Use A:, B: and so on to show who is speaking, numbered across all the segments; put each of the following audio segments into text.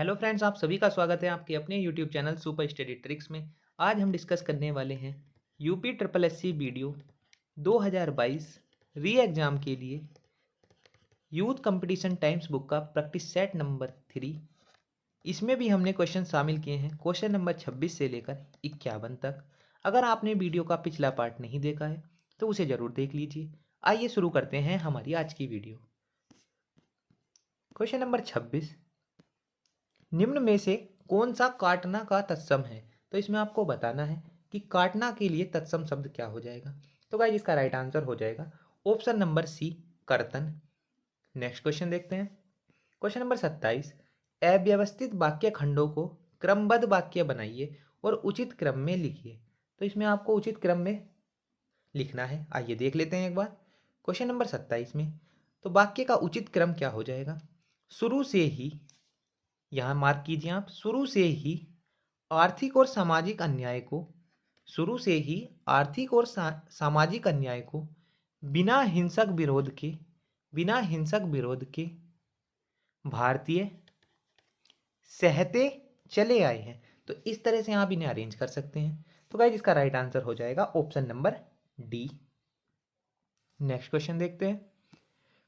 A: Hello friends, आप सभी का स्वागत है आपके अपने YouTube channel super study tricks में। आज हम डिस्कस करने वाले हैं यूपी ट्रिपल एससी वीडियो 2022 री एग्ज़ाम के लिए यूथ कंपटीशन टाइम्स बुक का प्रैक्टिस सेट नंबर 3। इसमें भी हमने क्वेश्चन शामिल किए हैं क्वेश्चन नंबर 26 से लेकर 51 तक। अगर आपने वीडियो का पिछला पार्ट नहीं देखा है तो उसे ज़रूर देख लीजिए। आइए शुरू करते हैं हमारी आज की वीडियो। क्वेश्चन नंबर 26, निम्न में से कौन सा काटना का तत्सम है? तो इसमें आपको बताना है कि काटना के लिए तत्सम शब्द क्या हो जाएगा। तो गाइस इसका राइट आंसर हो जाएगा ऑप्शन नंबर सी, कर्तन। नेक्स्ट क्वेश्चन देखते हैं। क्वेश्चन नंबर 27, अव्यवस्थित वाक्य खंडों को क्रमबद्ध वाक्य बनाइए और उचित क्रम में लिखिए। तो इसमें आपको उचित क्रम में लिखना है। आइए देख लेते हैं एक बार क्वेश्चन नंबर 27 में। तो वाक्य का उचित क्रम क्या हो जाएगा? शुरू से ही, यहाँ मार्क कीजिए आप, शुरू से ही आर्थिक और सामाजिक अन्याय को, शुरू से ही आर्थिक और सामाजिक अन्याय को बिना हिंसक विरोध के, बिना हिंसक विरोध के भारतीय सहते चले आए हैं। तो इस तरह से आप इन्हें अरेंज कर सकते हैं। तो गाइस इसका राइट आंसर हो जाएगा option number D. Next question देखते हैं।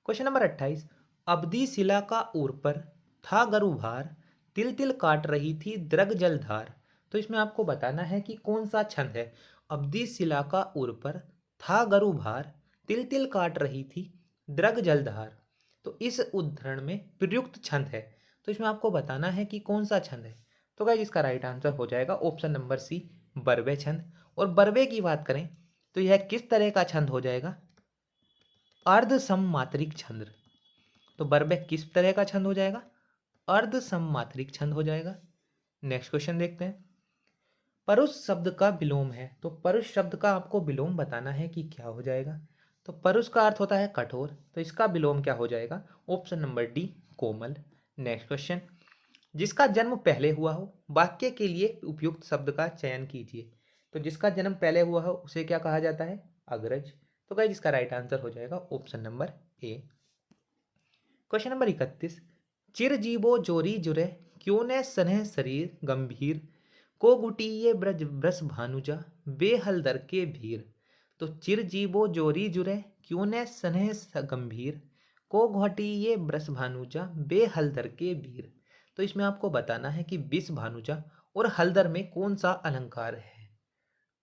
A: क्वेश्चन नंबर 28, अवधि शिला का ऊर पर था गरु भार, तिल तिल काट रही थी द्रग जलधार। तो इसमें आपको बताना है कि कौन सा छंद है। अवधि शिला का ऊर पर था गरु भार, तिल तिल काट रही थी द्रग जलधार। तो इस उद्धरण में प्रयुक्त छंद है। तो इसमें आपको बताना है कि कौन सा छंद है। तो गाइस इसका राइट आंसर हो जाएगा ऑप्शन नंबर सी, बरवे छंद। और बरवे की बात करें तो यह किस तरह का छंद हो जाएगा? अर्ध सममात्रिक छंद। तो बरबेक किस तरह का छंद हो जाएगा? अर्ध सममात्रिक छंद हो जाएगा। नेक्स्ट क्वेश्चन देखते हैं। परुष शब्द का विलोम है। तो परुष शब्द का आपको विलोम बताना है कि क्या हो जाएगा। तो परुष का अर्थ होता है कठोर, तो इसका विलोम क्या हो जाएगा? ऑप्शन नंबर डी, कोमल। नेक्स्ट क्वेश्चन, जिसका जन्म पहले हुआ हो, वाक्य के लिए उपयुक्त शब्द का चयन कीजिए। तो जिसका जन्म पहले हुआ हो उसे क्या कहा जाता है? अग्रज। तो गाइस इसका राइट आंसर हो जाएगा option number A. Question number 31, चिर जीवो जोरी जुरे, क्यों ने सनह शरीर गंभीर, को गुटिये ब्रज ब्रस भानुजा, बेहलदर के भीर। तो चिर जीवो जोरी जुरे, क्यों ने सनह गंभीर, को घटिये ब्रस भानुजा, बेहलदर के भीर। तो इसमें आपको बताना है कि बिस भानुजा और हलदर में कौन सा अलंकार है।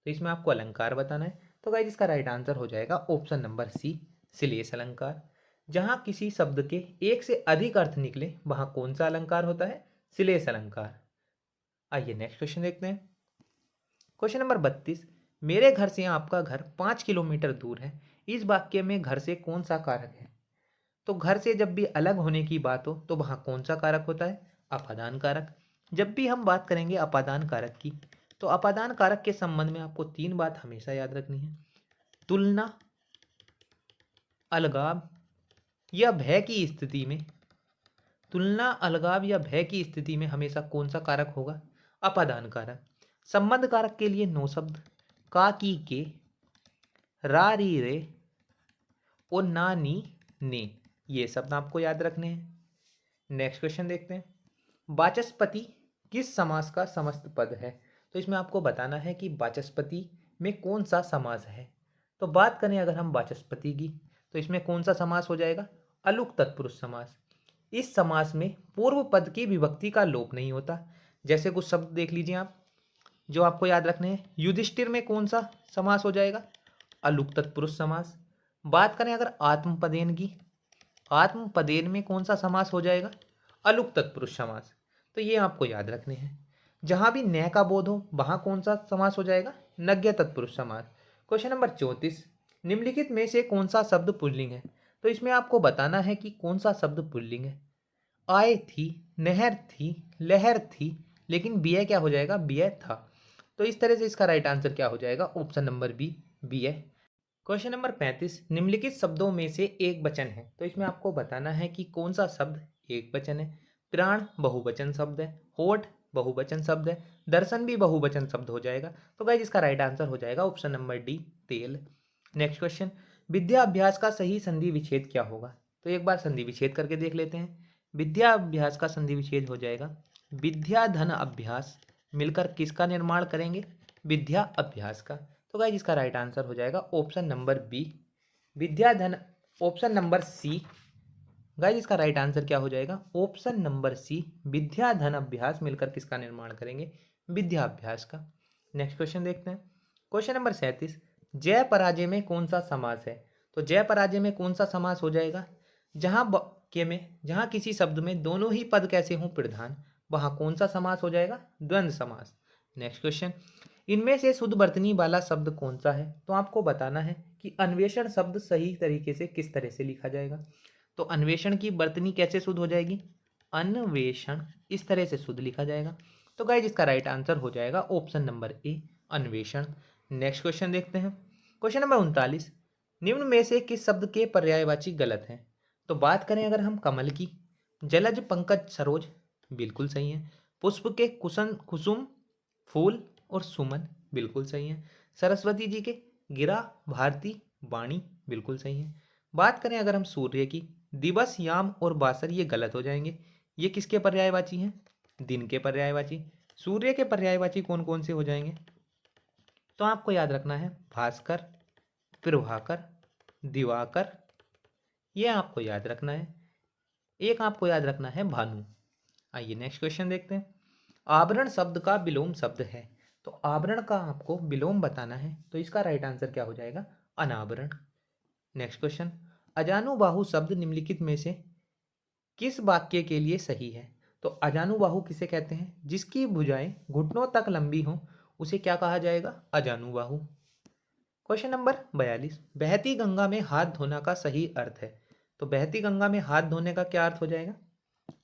A: तो इसमें आपको अलंकार बताना है। तो गाइस इसका राइट आंसर हो जाएगा ऑप्शन नंबर सी, श्लेष अलंकार। जहां किसी शब्द के एक से अधिक अर्थ निकले वहां कौन सा अलंकार होता है? श्लेष अलंकार। आइए नेक्स्ट क्वेश्चन देखते हैं। क्वेश्चन नंबर 32, मेरे घर से आपका घर 5 किलोमीटर दूर है। इस वाक्य में घर से कौन सा कारक है? तो घर से जब भी अलग होने की बात हो तो वहां कौन सा कारक होता है? अपादान कारक। जब भी हम बात करेंगे अपादान कारक की, तो अपादान कारक के संबंध में आपको 3 बात हमेशा याद रखनी है। तुलना, अलगाव या भय की स्थिति में, तुलना, अलगाव या भय की स्थिति में हमेशा कौन सा कारक होगा? अपादान कारक। संबंध कारक के लिए 9 शब्द, का, की, के, रा, री, रे और ना, नी, ने, ये शब्द आपको याद रखने हैं। नेक्स्ट क्वेश्चन देखते हैं। वाचस्पति किस समास का समस्त पद है? तो इसमें आपको बताना है कि वाचस्पति में कौन सा समास है। तो बात करें अगर हम वाचस्पति की, तो इसमें कौन सा समास हो जाएगा? अलुक तत्पुरुष समास। इस समास में पूर्व पद की विभक्ति का लोप नहीं होता। जैसे कुछ शब्द देख लीजिए आप जो आपको याद रखने हैं। युधिष्ठिर में कौन सा समास हो जाएगा? अलुक तत्पुरुष समास। बात करें अगर आत्मपदेन की, आत्मपदेन में कौन सा समास हो जाएगा? अलुक तत्पुरुष समास। तो ये आपको याद रखने हैं। जहां भी न का बोध हो वहां कौन सा समास हो जाएगा? नज्ञ तत्पुरुष समास। क्वेश्चन नंबर 34, निम्नलिखित में से कौन सा शब्द पुल्लिंग है? तो इसमें आपको बताना है कि कौन सा शब्द पुल्लिंग है। आय थी, नहर थी, लहर थी, लेकिन बिय क्या हो जाएगा? बिय था। तो इस तरह से इसका राइट आंसर क्या हो जाएगा? Option number B, B. Question number 35, निम्नलिखित शब्दों में से एक वचन है। तो इसमें आपको बताना है कि कौन सा शब्द एक वचन है। प्राण बहुवचन शब्द है, होठ बहुवचन शब्द है, दर्शन भी बहुवचन शब्द हो जाएगा। तो गाइस इसका राइट आंसर हो जाएगा ऑप्शन नंबर डी, तेल। नेक्स्ट क्वेश्चन, विद्या अभ्यास का सही संधि विच्छेद क्या होगा? तो एक बार संधि विच्छेद करके देख लेते हैं। विद्या अभ्यास का संधि विच्छेद हो जाएगा विद्या धन अभ्यास मिलकर किसका निर्माण करेंगे? विद्या अभ्यास का। तो गाइस इसका राइट आंसर हो जाएगा ऑप्शन नंबर बी, विद्या धन। ऑप्शन नंबर सी, गाइस इसका राइट आंसर क्या हो जाएगा? ऑप्शन नंबर सी, विद्या धन अभ्यास मिलकर किसका निर्माण करेंगे? विद्या अभ्यास का। नेक्स्ट क्वेश्चन देखते हैं। क्वेश्चन नंबर 37, जय पराजय में कौन सा समास है? तो जय पराजय में कौन सा समास हो जाएगा? जहां वाक्य में, जहां किसी शब्द में दोनों ही पद कैसे हों प्रधान, वहां कौन सा समास हो जाएगा? द्वंद्व समास। नेक्स्ट क्वेश्चन, इनमें से शुद्ध वर्तनी वाला शब्द कौन सा है? तो आपको बताना है कि अन्वेषण शब्द सही तरीके से किस तरह से लिखा जाएगा। तो अन्वेषण की वर्तनी कैसे शुद्ध हो जाएगी? अन्वेषण, इस तरह से शुद्ध लिखा जाएगा। तो गाइस इसका राइट आंसर हो जाएगा ऑप्शन नंबर ए, अन्वेषण। नेक्स्ट क्वेश्चन देखते हैं। क्वेश्चन नंबर 39, निम्न में से किस शब्द के पर्यायवाची गलत हैं? तो बात करें अगर हम कमल की, जलज पंकज सरोज बिल्कुल सही है। पुष्प के कुसन कुसुम फूल और सुमन बिल्कुल सही है। सरस्वती जी के गिरा भारती वाणी बिल्कुल सही है। बात करें अगर हम सूर्य की, दिवस याम और बासर ये गलत हो जाएंगे। ये किसके पर्यायवाची हैं? दिन के पर्यायवाची। सूर्य के पर्यायवाची कौन कौन से हो जाएंगे? तो आपको याद रखना है भास्कर, प्रभाकर, दिवाकर, ये आपको याद रखना है। एक आपको याद रखना है भानु। आइए नेक्स्ट क्वेश्चन देखते हैं। आवरण शब्द का विलोम शब्द है, तो आवरण का आपको विलोम बताना है। तो इसका राइट आंसर क्या हो जाएगा? अनावरण। नेक्स्ट क्वेश्चन, अजानुबाहु शब्द निम्नलिखित में से किस वाक्य के लिए सही है? तो अजानुबाहु किसे कहते हैं? जिसकी भुजाएं घुटनों तक लंबी हों उसे क्या कहा जाएगा? अजानुबाहु। क्वेश्चन नंबर 42, बहती गंगा में हाथ धोना का सही अर्थ है। तो बहती गंगा में हाथ धोने का क्या अर्थ हो जाएगा?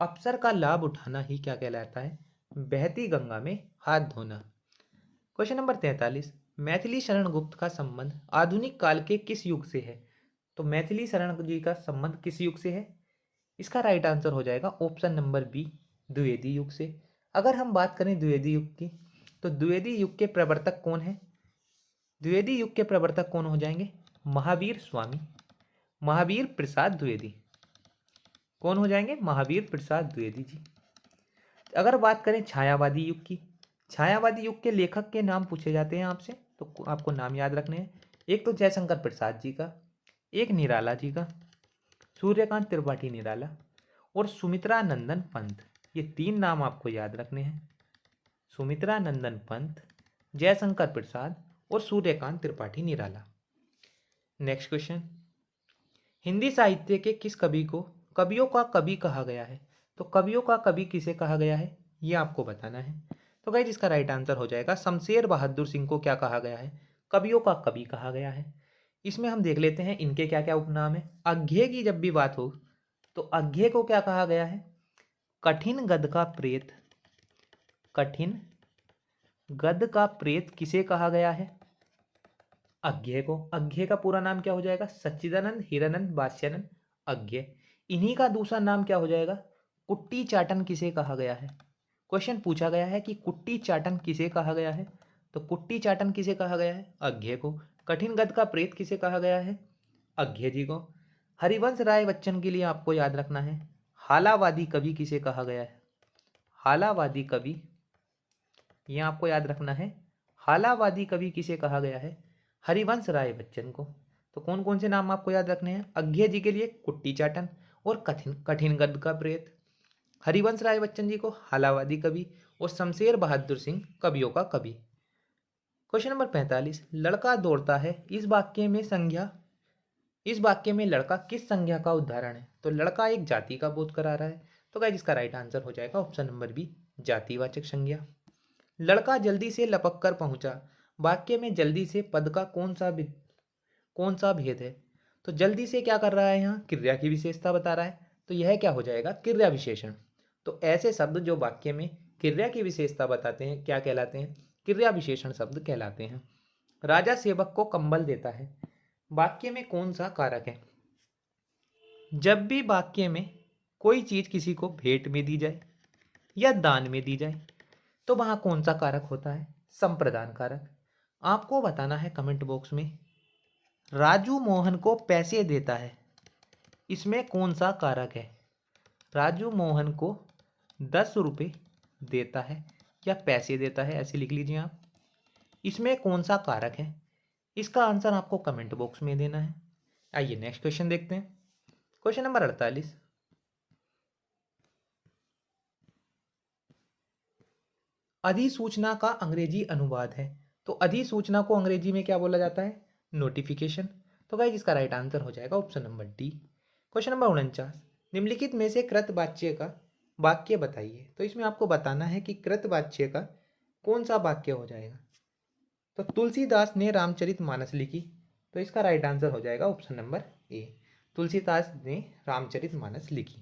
A: अवसर का लाभ उठाना ही क्या कहलाता है? बहती गंगा में हाथ धोना। क्वेश्चन नंबर 43, मैथिली शरण गुप्त का संबंध आधुनिक काल के किस युग से है? तो मैथिली शरण जी का संबंध किस युग से है? इसका राइट आंसर हो जाएगा ऑप्शन नंबर बी, द्विवेदी युग से। अगर हम बात करें द्विवेदी युग की, तो द्विवेदी युग के प्रवर्तक कौन है? द्विवेदी युग के प्रवर्तक कौन हो जाएंगे? महावीर स्वामी, महावीर प्रसाद द्विवेदी। कौन हो जाएंगे? महावीर प्रसाद द्विवेदी जी। अगर बात करें छायावादी युग की, छायावादी युग के लेखक के नाम पूछे जाते हैं आपसे, तो आपको नाम याद रखने हैं। एक तो जयशंकर प्रसाद जी का, एक निराला जी का, सूर्यकांत त्रिपाठी निराला और सुमित्रा नंदन पंत। ये तीन नाम आपको याद रखने हैं, सुमित्रा नंदन पंत, जयशंकर प्रसाद और सूर्यकांत त्रिपाठी निराला। नेक्स्ट क्वेश्चन, हिंदी साहित्य के किस कवि को कवियों का कवि कहा गया है? तो कवियों का कवि किसे कहा गया है, ये आपको बताना है। तो गाइस इसका राइट आंसर हो जाएगा शमशेर बहादुर सिंह को क्या कहा गया है? कवियों का कवि कहा गया है। इसमें हम देख लेते हैं इनके क्या क्या उपनाम है। अज्ञे की जब भी बात हो तो अज्ञे को क्या कहा गया है? कठिन गद का प्रेत, कठिन गद का प्रेत किसे कहा गया है? अज्ञे को। अज्ञे का पूरा नाम क्या हो जाएगा? सच्चिदानंद हिरानंद बास्यानंद अज्ञे। इन्हीं का दूसरा नाम क्या हो जाएगा? कुट्टी चाटन किसे कहा गया है? क्वेश्चन पूछा गया है कि कुट्टी चाटन किसे कहा गया है, तो कुट्टी चाटन किसे कहा गया है? अज्ञे को। कठिन गद का प्रेत किसे कहा गया है? अज्ञे जी को। हरिवंश राय बच्चन के लिए आपको याद रखना है हालावादी कवि किसे कहा गया है? हालावादी कवि, ये आपको याद रखना है। हालावादी कवि किसे कहा गया है? हरिवंश राय बच्चन को। तो कौन कौन से नाम आपको याद रखने हैं? अज्ञे जी के लिए कुट्टी चाटन और कठिन कठिन गद का प्रेत, हरिवंश राय बच्चन जी को हालावादी कवि और शमशेर बहादुर सिंह कवियों का कवि। क्वेश्चन नंबर 45, लड़का दौड़ता है, इस वाक्य में संज्ञा, इस वाक्य में लड़का किस संज्ञा का उदाहरण है? तो लड़का एक जाति का बोध करा रहा है। तो गाइस इसका राइट आंसर हो जाएगा ऑप्शन नंबर बी, जातिवाचक संज्ञा। लड़का जल्दी से लपक कर पहुंचा, वाक्य में जल्दी से पद का कौन सा भेद है? तो जल्दी से क्या कर रहा है? यहाँ क्रिया की विशेषता बता रहा है, तो यह क्या हो जाएगा? क्रिया विशेषण। तो ऐसे शब्द जो वाक्य में क्रिया की विशेषता बताते हैं क्या कहलाते हैं? क्रिया विशेषण शब्द कहलाते हैं। राजा सेवक को कंबल देता है, वाक्य में कौन सा कारक है? जब भी वाक्य में कोई चीज किसी को भेंट में दी जाए या दान में दी जाए तो वहां कौन सा कारक होता है? संप्रदान कारक। आपको बताना है कमेंट बॉक्स में, राजू मोहन को पैसे देता है, इसमें कौन सा कारक है? राजू मोहन को 10 रुपये देता है या पैसे देता है, ऐसे लिख लीजिए आप। इसमें कौन सा कारक है? इसका आंसर आपको कमेंट बॉक्स में देना है। आइए नेक्स्ट क्वेश्चन देखते हैं। क्वेश्चन नंबर 48, अधिसूचना का अंग्रेजी अनुवाद है। तो अधिसूचना को अंग्रेजी में क्या बोला जाता है? नोटिफिकेशन। तो गाइस इसका राइट आंसर हो जाएगा option number D. Question number 49, निम्नलिखित में से कृत वाच्य का वाक्य बताइए। तो इसमें आपको बताना है कि कृत वाच्य का कौन सा वाक्य हो जाएगा। तो तुलसीदास ने रामचरितमानस लिखी, तो इसका राइट आंसर हो जाएगा ऑप्शन नंबर ए, तुलसीदास ने रामचरितमानस लिखी।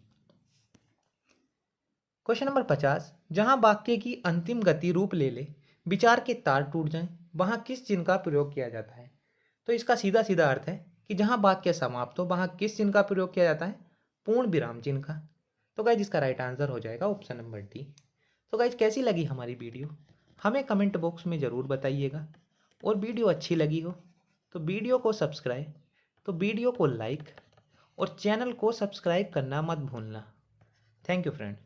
A: क्वेश्चन नंबर 50, जहां वाक्य की अंतिम गति रूप ले ले, विचार के तार टूट जाएं, वहां किस चिन्ह का प्रयोग किया जाता है? तो इसका सीधा सीधा अर्थ है कि जहां वाक्य समाप्त हो वहां किस चिन्ह का प्रयोग किया जाता है? पूर्ण विराम चिन्ह का। तो गाइज इसका राइट आंसर हो जाएगा ऑप्शन नंबर डी। तो गाइज कैसी लगी हमारी वीडियो, हमें कमेंट बॉक्स में ज़रूर बताइएगा। और वीडियो अच्छी लगी हो तो वीडियो को सब्सक्राइब, तो वीडियो को लाइक और चैनल को सब्सक्राइब करना मत भूलना। Thank you friend.